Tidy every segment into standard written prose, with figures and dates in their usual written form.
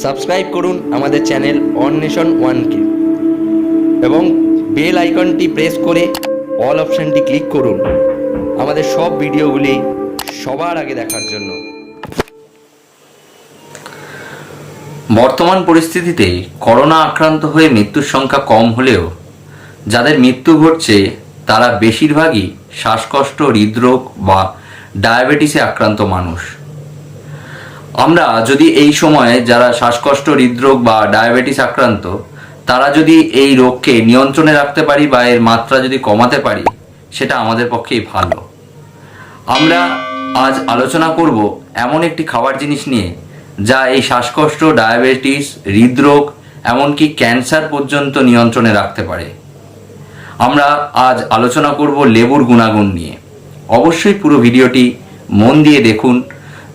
Subscribe করুন আমাদের channel অন্বেষণ ওয়ানকে এবং বেল আইকনটি প্রেস করে অল অপশানটি ক্লিক করুন আমাদের সব ভিডিওগুলি সবার আগে দেখার জন্য। বর্তমান পরিস্থিতিতে করোনা আক্রান্ত হয়ে মৃত্যুর সংখ্যা কম হলেও যাদের মৃত্যু ঘটছে তারা বেশিরভাগই শ্বাসকষ্ট, হৃদরোগ বা ডায়াবেটিসে আক্রান্ত মানুষ। আমরা যদি এই সময়ে যারা শ্বাসকষ্ট, হৃদরোগ বা ডায়াবেটিস আক্রান্ত তারা যদি এই রোগকে নিয়ন্ত্রণে রাখতে পারি বা এর মাত্রা যদি কমাতে পারি, সেটা আমাদের পক্ষেই ভালো। আমরা আজ আলোচনা করব এমন একটি খাবার জিনিস নিয়ে যা এই শ্বাসকষ্ট, ডায়াবেটিস, হৃদরোগ এমনকি ক্যান্সার পর্যন্ত নিয়ন্ত্রণে রাখতে পারে। আমরা আজ আলোচনা করব লেবুর গুণাগুণ নিয়ে। অবশ্যই পুরো ভিডিওটি মন দিয়ে দেখুন।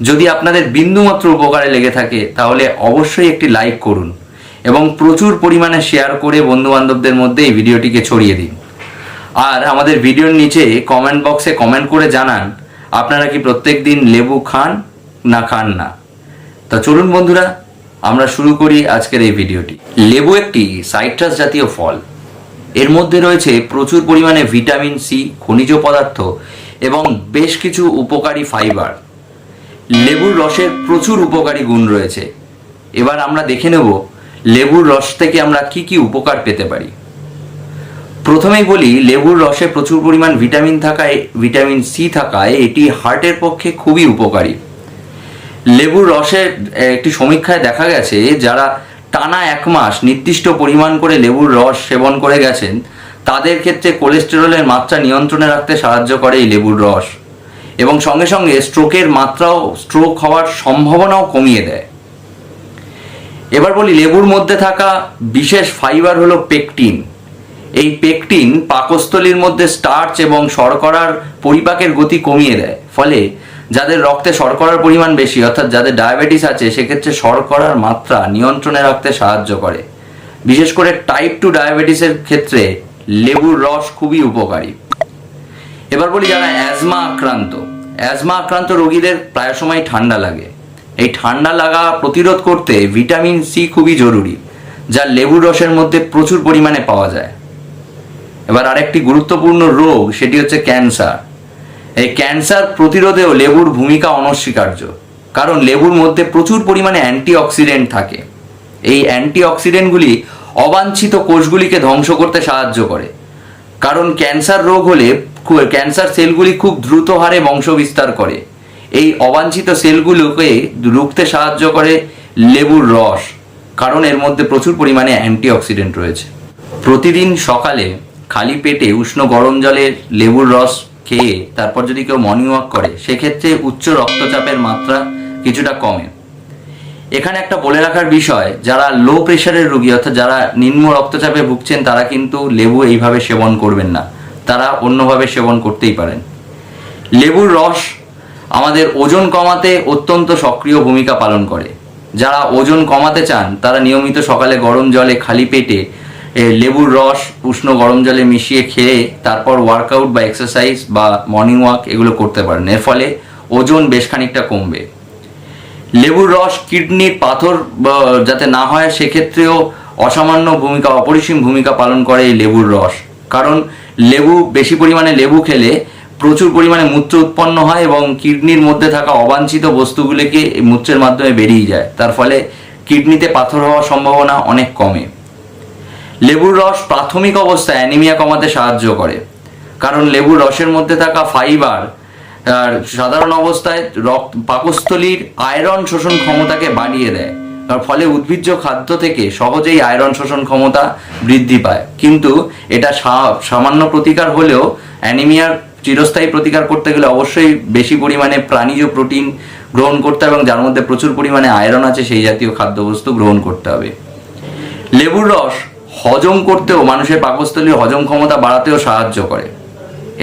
যদি আপনাদের বিন্দুমাত্র উপকারে লেগে থাকে তাহলে অবশ্যই একটি লাইক করুন এবং প্রচুর পরিমাণে শেয়ার করে বন্ধুবান্ধবদের মধ্যে এই ভিডিওটিকে ছড়িয়ে দিন। আর আমাদের ভিডিওর নিচে কমেন্ট বক্সে কমেন্ট করে জানান আপনারা কি প্রত্যেক দিন লেবু খান না খান না। তা চলুন বন্ধুরা, আমরা শুরু করি আজকের এই ভিডিওটি। লেবু একটি সাইট্রাস জাতীয় ফল। এর মধ্যে রয়েছে প্রচুর পরিমাণে ভিটামিন সি, খনিজ পদার্থ এবং বেশ কিছু উপকারী ফাইবার। লেবুর রসের প্রচুর উপকারী গুণ রয়েছে। এবার আমরা দেখে নেব লেবুর রস থেকে আমরা কি কি উপকার পেতে পারি। প্রথমেই বলি, লেবুর রসে প্রচুর পরিমাণ ভিটামিন সি থাকায় এটি হার্টের পক্ষে খুবই উপকারী। লেবুর রসের একটি সমীক্ষায় দেখা গেছে যারা টানা 1 মাস নির্দিষ্ট পরিমাণ করে লেবুর রস সেবন করে গেছেন তাদের ক্ষেত্রে কোলেস্টেরলের মাত্রা নিয়ন্ত্রণে রাখতে সাহায্য করে এই লেবুর রস এবং সঙ্গে সঙ্গে স্ট্রোক হওয়ার সম্ভাবনাও কমিয়ে দেয়। এবার বলি, লেবুর মধ্যে থাকা বিশেষ ফাইবার হলো পেকটিন। এই পেকটিন পাকস্থলীর মধ্যে স্টার্চ এবং শর্করার পরিপাকের গতি কমিয়ে দেয়, ফলে যাদের রক্তে শর্করার পরিমাণ বেশি অর্থাৎ যাদের ডায়াবেটিস আছে সেক্ষেত্রে শর্করার মাত্রা নিয়ন্ত্রণে রাখতে সাহায্য করে। বিশেষ করে টাইপ 2 ডায়াবেটিসের ক্ষেত্রে লেবুর রস খুবই উপকারী। এবার বলি, যারা অ্যাজমা আক্রান্ত রোগীদের প্রায় সময় ঠান্ডা লাগে। এই ঠান্ডা লাগা প্রতিরোধ করতে ভিটামিন সি খুবই জরুরি, যা লেবুর রসের মধ্যে প্রচুর পরিমাণে পাওয়া যায়। এবার আরেকটি গুরুত্বপূর্ণ রোগ, সেটি হচ্ছে ক্যান্সার। এই ক্যান্সার প্রতিরোধেও লেবুর ভূমিকা অনস্বীকার্য, কারণ লেবুর মধ্যে প্রচুর পরিমাণে অ্যান্টিঅক্সিডেন্ট থাকে। এই অ্যান্টিঅক্সিডেন্টগুলি অবাঞ্ছিত কোষগুলিকে ধ্বংস করতে সাহায্য করে, কারণ ক্যান্সার রোগ হলে ক্যান্সার সেলগুলি খুব দ্রুত হারে বংশ বিস্তার করে। এই অবাঞ্ছিত সেলগুলোকে রুখতে সাহায্য করে লেবুর রস, কারণ এর মধ্যে প্রচুর পরিমাণে অ্যান্টিঅক্সিডেন্ট রয়েছে। প্রতিদিন সকালে খালি পেটে উষ্ণ গরম জলে লেবুর রস খেয়ে তারপর যদি কেউ মর্নিং ওয়াক করে সেক্ষেত্রে উচ্চ রক্তচাপের মাত্রা কিছুটা কমে। এখানে একটা বলে রাখার বিষয়, যারা লো প্রেশারের রোগী অর্থাৎ যারা নিম্ন রক্তচাপে ভুগছেন তারা কিন্তু লেবু এইভাবে সেবন করবেন না, তারা অন্যভাবে সেবন করতেই পারেন। লেবুর রস আমাদের ওজন কমাতে অত্যন্ত সক্রিয় ভূমিকা পালন করে। যারা ওজন কমাতে চান তারা নিয়মিত সকালে গরম জলে খালি পেটে লেবুর রস উষ্ণ গরম জলে মিশিয়ে খেয়ে তারপর ওয়ার্কআউট বা এক্সারসাইজ বা মর্নিং ওয়াক এগুলো করতে পারেন। এর ফলে ওজন বেশ খানিকটা কমবে। লেবুর রস কিডনির পাথর যাতে না হয় সেক্ষেত্রেও অপরিসীম ভূমিকা পালন করে এই লেবুর রস, কারণ বেশি পরিমাণে লেবু খেলে প্রচুর পরিমাণে মূত্র উৎপন্ন হয় এবং কিডনির মধ্যে থাকা অবাঞ্ছিত বস্তুগুলিকে মূত্রের মাধ্যমে বেরিয়ে যায়, তার ফলে কিডনিতে পাথর হওয়ার সম্ভাবনা অনেক কমে। লেবুর রস প্রাথমিক অবস্থায় অ্যানিমিয়া কমাতে সাহায্য করে, কারণ লেবুর রসের মধ্যে থাকা ফাইবার সাধারণ অবস্থায় পাকস্থলীর আয়রন শোষণ ক্ষমতাকে বাড়িয়ে দেয়, তার ফলে উদ্ভিজ্জ খাদ্য থেকে সহজেই আয়রন শোষণ ক্ষমতা বৃদ্ধি পায়। কিন্তু এটা সামান্য প্রতিকার হলেও অ্যানিমিয়ার চিরস্থায়ী প্রতিকার করতে গেলে অবশ্যই বেশি পরিমাণে প্রাণীজ প্রোটিন গ্রহণ করতে হবে এবং যার মধ্যে প্রচুর পরিমাণে আয়রন আছে সেই জাতীয় খাদ্যবস্তু গ্রহণ করতে হবে। লেবুর রস হজম করতেও, মানুষের পাকস্থলীর হজম ক্ষমতা বাড়াতেও সাহায্য করে।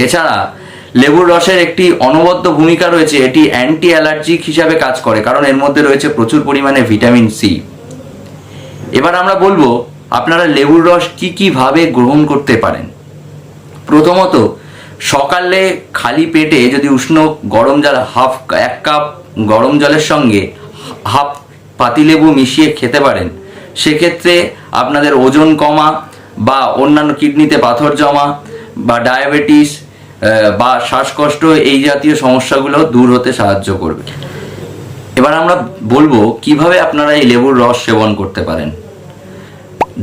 এছাড়া লেবুর রসের একটি অনবদ্য ভূমিকা রয়েছে, এটি অ্যান্টি অ্যালার্জিক হিসাবে কাজ করে, কারণ এর মধ্যে রয়েছে প্রচুর পরিমাণে ভিটামিন সি। এবার আমরা বলবো আপনারা লেবুর রস কি ভাবে গ্রহণ করতে পারেন। প্রথমত, সকালে খালি পেটে যদি উষ্ণ গরম জল 1 কাপ গরম জলের সঙ্গে হাফ পাতিলেবু মিশিয়ে খেতে পারেন, সেক্ষেত্রে আপনাদের ওজন কমা বা অন্যান্য কিডনিতে পাথর জমা বা ডায়াবেটিস বা শ্বাসকষ্ট এই জাতীয় সমস্যাগুলো দূর হতে সাহায্য করবে। এবার আমরা বলবো কিভাবে আপনারা এই লেবুর রস সেবন করতে পারেন।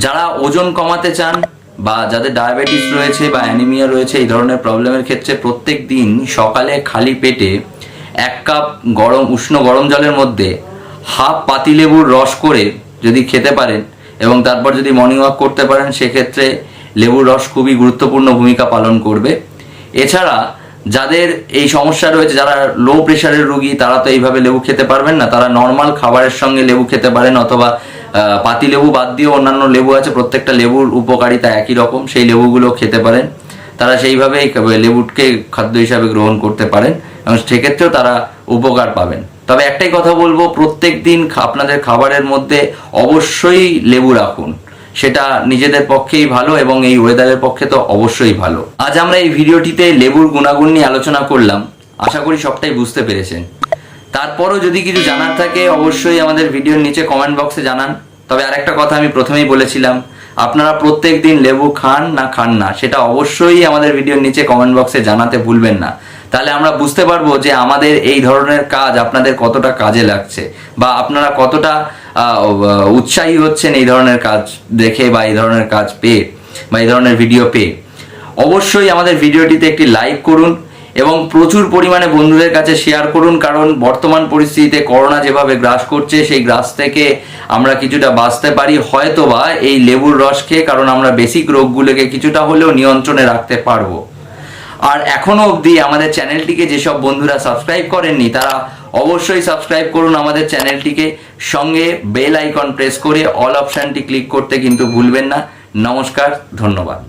যারা ওজন কমাতে চান বা যাদের ডায়াবেটিস রয়েছে বা অ্যানিমিয়া রয়েছে, এই ধরনের প্রবলেমের ক্ষেত্রে প্রত্যেক দিন সকালে খালি পেটে 1 কাপ উষ্ণ গরম জলের মধ্যে হাফ পাতিলেবুর রস করে যদি খেতে পারেন এবং তারপর যদি মর্নিং ওয়াক করতে পারেন, সেক্ষেত্রে লেবুর রস খুবই গুরুত্বপূর্ণ ভূমিকা পালন করবে। এছাড়া যাদের এই সমস্যা রয়েছে, যারা লো প্রেশারের রোগী, তারা তো এইভাবে লেবু খেতে পারবেন না, তারা নর্মাল খাবারের সঙ্গে লেবু খেতে পারেন, অথবা পাতিলেবু বাদ দিয়ে অন্যান্য লেবু আছে, প্রত্যেকটা লেবুর উপকারিতা একই রকম, সেই লেবুগুলো খেতে পারেন। তারা সেইভাবেই লেবুকে খাদ্য হিসাবে গ্রহণ করতে পারেন এবং সেক্ষেত্রেও তারা উপকার পাবেন। তবে একটাই কথা বলবো, প্রত্যেক দিন আপনাদের খাবারের মধ্যে অবশ্যই লেবু রাখুন, সেটা নিজেদের পক্ষেই ভালো এবং এই ওয়েদারের পক্ষে তো অবশ্যই ভালো। আজ আমরা এই ভিডিওটিতে লেবুর গুণাগুণ নিয়ে আলোচনা করলাম, আশা করি সবটাই বুঝতে পেরেছেন। তারপরও যদি কিছু জানার থাকে অবশ্যই আমাদের ভিডিওর নিচে কমেন্ট বক্সে জানান। তবে আরেকটা কথা আমি প্রথমেই বলেছিলাম, আপনারা প্রত্যেক দিন লেবু খান না সেটা অবশ্যই আমাদের ভিডিওর নিচে কমেন্ট বক্সে জানাতে ভুলবেন না। তাহলে আমরা বুঝতে পারবো যে আমাদের এই ধরনের কাজ আপনাদের কতটা কাজে লাগছে বা আপনারা কতটা উৎসাহী হচ্ছেন এই ধরনের কাজ দেখে বা এই ধরনের কাজ পেয়ে বা এই ধরনের ভিডিও পেয়ে। অবশ্যই আমাদের ভিডিওটিতে একটি লাইক করুন এবং প্রচুর পরিমাণে বন্ধুদের কাছে শেয়ার করুন, কারণ বর্তমান পরিস্থিতিতে করোনা যেভাবে গ্রাস করছে, সেই গ্রাস থেকে আমরা কিছুটা বাঁচতে পারি হয়তোবা এই লেবুর রস খেয়ে, কারণ আমরা বেসিক রোগগুলোকে কিছুটা হলেও নিয়ন্ত্রণে রাখতে পারবো। আর এখনো অবধি আমাদের চ্যানেলটিকে যেসব বন্ধুরা সাবস্ক্রাইব করেননি, তারা অবশ্যই সাবস্ক্রাইব করুন আমাদের চ্যানেলটিকে, সঙ্গে বেল আইকন প্রেস করে অল অপশনটি ক্লিক করতে কিন্তু ভুলবেন না। নমস্কার, ধন্যবাদ।